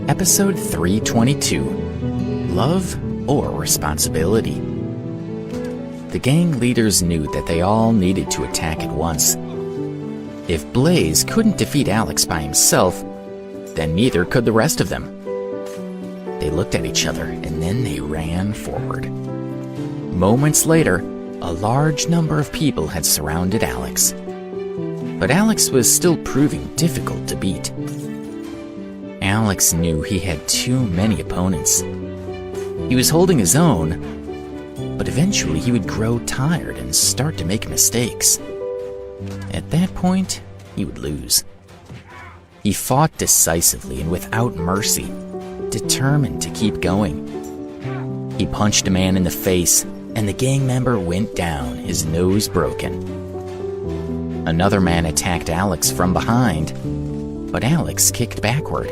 Episode 322, Love or Responsibility. The gang leaders knew that they all needed to attack at once. If Blaze couldn't defeat Alex by himself, then neither could the rest of them. They looked at each other and then they ran forward. Moments later, a large number of people had surrounded Alex. But Alex was still proving difficult to beat. Alex knew he had too many opponents. He was holding his own, but eventually he would grow tired and start to make mistakes. At that point, he would lose. He fought decisively and without mercy, determined to keep going. He punched a man in the face, and the gang member went down, his nose broken. Another man attacked Alex from behind, but Alex kicked backward,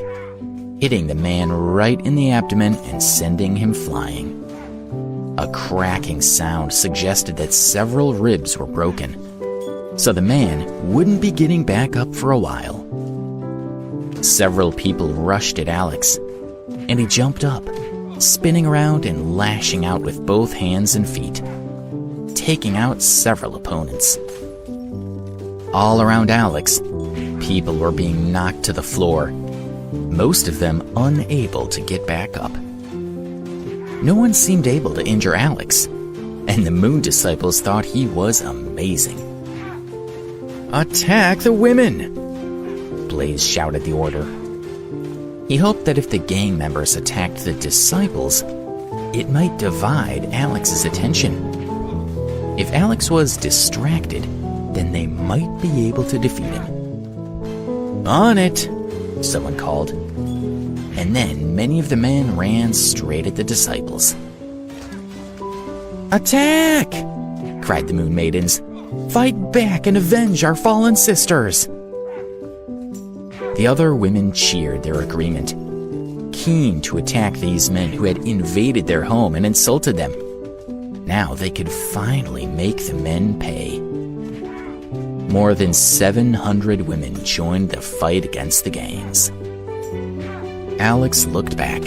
hitting the man right in the abdomen and sending him flying. A cracking sound suggested that several ribs were broken, so the man wouldn't be getting back up for a while. Several people rushed at Alex, and he jumped up, spinning around and lashing out with both hands and feet, taking out several opponents. All around Alex, people were being knocked to the floor, most of them unable to get back up. No one seemed able to injure Alex, and the Moon Disciples thought he was amazing. "Attack the women!" Blaze shouted the order. He hoped that if the gang members attacked the Disciples, it might divide Alex's attention. If Alex was distracted, then they might be able to defeat him. "On it!" someone called. And then many of the men ran straight at the Disciples. "Attack!" cried the Moon Maidens. "Fight back and avenge our fallen sisters!" The other women cheered their agreement, keen to attack these men who had invaded their home and insulted them. Now they could finally make the men pay. More than 700 women joined the fight against the gangs. Alex looked back,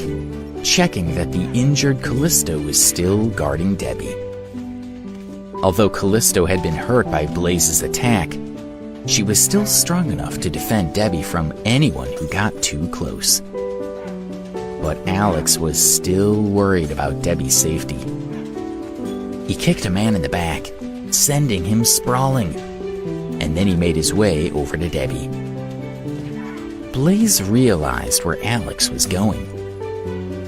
checking that the injured Callisto was still guarding Debbie. Although Callisto had been hurt by Blaze's attack, she was still strong enough to defend Debbie from anyone who got too close. But Alex was still worried about Debbie's safety. He kicked a man in the back, sending him sprawling, and then he made his way over to Debbie. Blaze realized where Alex was going,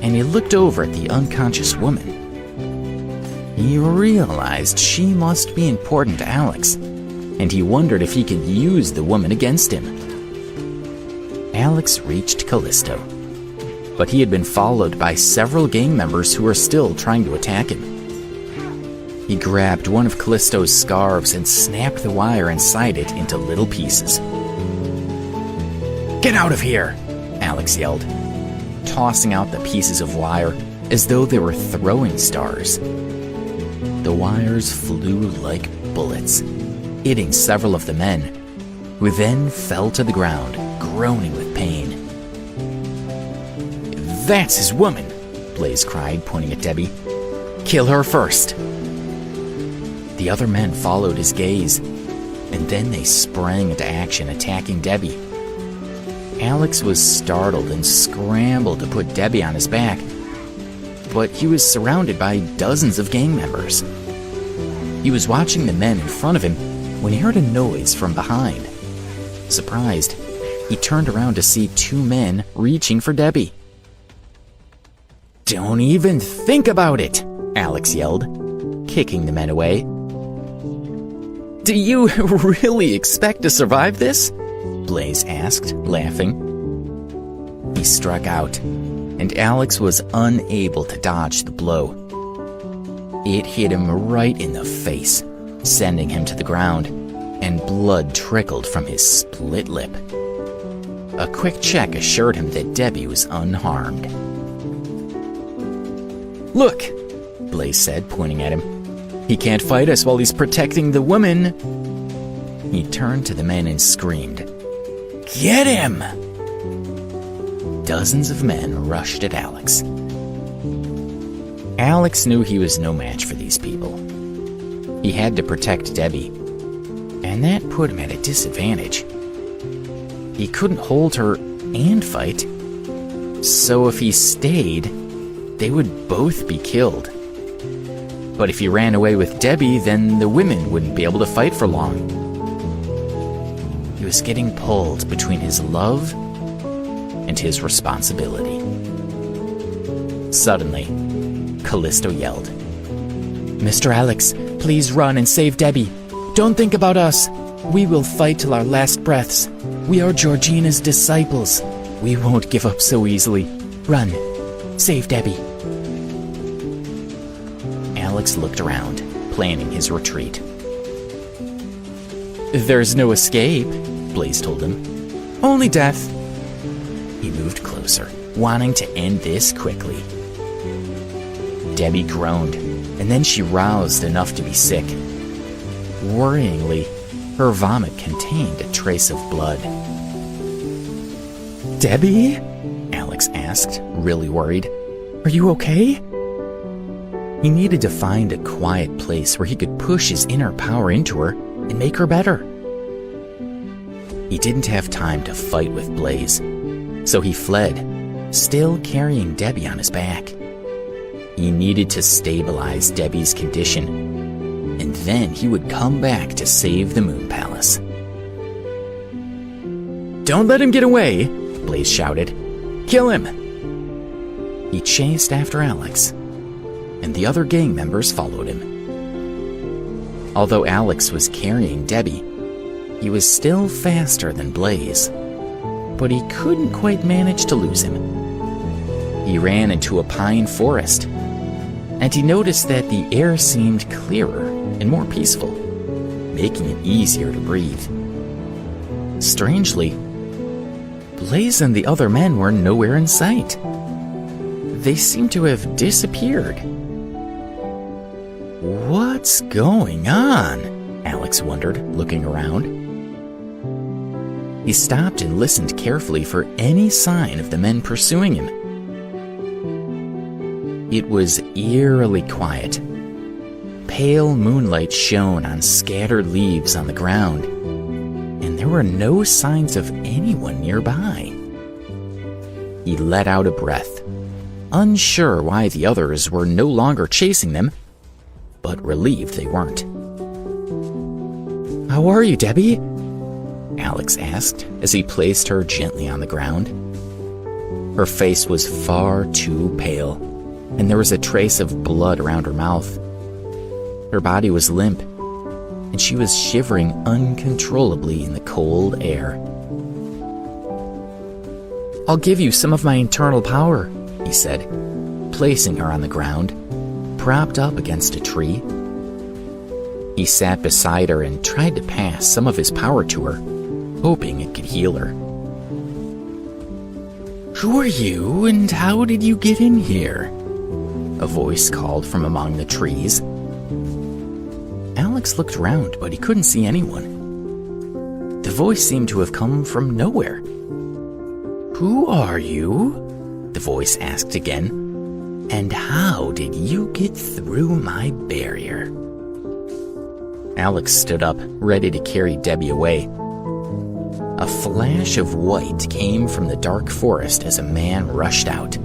and he looked over at the unconscious woman. He realized she must be important to Alex, and he wondered if he could use the woman against him. Alex reached Callisto, but he had been followed by several gang members who were still trying to attack him. He grabbed one of Callisto's scarves and snapped the wire inside it into little pieces. "Get out of here!" Alex yelled, tossing out the pieces of wire as though they were throwing stars. The wires flew like bullets, hitting several of the men, who then fell to the ground, groaning with pain. "That's his woman!" Blaze cried, pointing at Debbie. "Kill her first!" The other men followed his gaze, and then they sprang into action, attacking Debbie. Alex was startled and scrambled to put Debbie on his back, but he was surrounded by dozens of gang members. He was watching the men in front of him when he heard a noise from behind. Surprised, he turned around to see two men reaching for Debbie. "Don't even think about it!" Alex yelled, kicking the men away. "Do you really expect to survive this?" Blaze asked, laughing. He struck out, and Alex was unable to dodge the blow. It hit him right in the face, sending him to the ground, and blood trickled from his split lip. A quick check assured him that Debbie was unharmed. "Look," Blaze said, pointing at him. "He can't fight us while he's protecting the woman." He turned to the men and screamed, "Get him!" dozens of men rushed at Alex. Alex knew he was no match for these people. He had to protect Debbie, and that put him at a disadvantage. He couldn't hold her and fight, so if he stayed, they would both be killed. But if he ran away with Debbie, then the women wouldn't be able to fight for long. He was getting pulled between his love and his responsibility. Suddenly, Callisto yelled, "Mr. Alex, please run and save Debbie. Don't think about us. We will fight till our last breaths. We are Georgina's disciples. We won't give up so easily. Run. Save Debbie." Alex looked around, planning his retreat. "There's no escape," Blaze told him. "Only death." He moved closer, wanting to end this quickly. Debbie groaned, and then she roused enough to be sick. Worryingly, her vomit contained a trace of blood. "Debbie?" Alex asked, really worried. "Are you okay?" He needed to find a quiet place where he could push his inner power into her and make her better. He didn't have time to fight with Blaze, so he fled, still carrying Debbie on his back. He needed to stabilize Debbie's condition, and then he would come back to save the Moon Palace. "Don't let him get away!" Blaze shouted. "Kill him!" He chased after Alex, and the other gang members followed him. Although Alex was carrying Debbie, he was still faster than Blaze, but he couldn't quite manage to lose him. He ran into a pine forest, and he noticed that the air seemed clearer and more peaceful, making it easier to breathe. Strangely, Blaze and the other men were nowhere in sight. They seemed to have disappeared. What's going on? Alex wondered, looking around. He stopped and listened carefully for any sign of the men pursuing him. It was eerily quiet. Pale moonlight shone on scattered leaves on the ground, and there were no signs of anyone nearby. He let out a breath, unsure why the others were no longer chasing them, but relieved they weren't. "How are you, Debbie?" Alex asked as he placed her gently on the ground. Her face was far too pale, and there was a trace of blood around her mouth. Her body was limp, and she was shivering uncontrollably in the cold air. "I'll give you some of my internal power," he said, placing her on the ground, propped up against a tree. He sat beside her and tried to pass some of his power to her, hoping it could heal her. "Who are you, and how did you get in here?" a voice called from among the trees. Alex looked around, but he couldn't see anyone. The voice seemed to have come from nowhere. "Who are you?" the voice asked again. "And how did you get through my barrier?" Alex stood up, ready to carry Debbie away. A flash of white came from the dark forest as a man rushed out.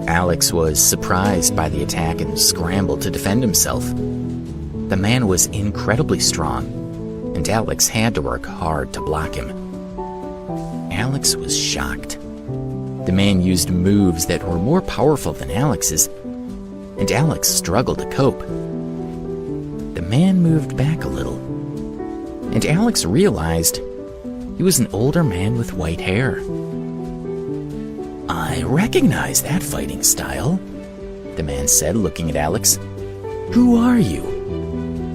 Alex was surprised by the attack and scrambled to defend himself. The man was incredibly strong, and Alex had to work hard to block him. Alex was shocked. The man used moves that were more powerful than Alex's, and Alex struggled to cope. The man moved back a little, and Alex realized he was an older man with white hair. "I recognize that fighting style," the man said, looking at Alex. "Who are you?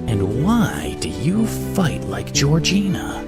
And why do you fight like Georgina?"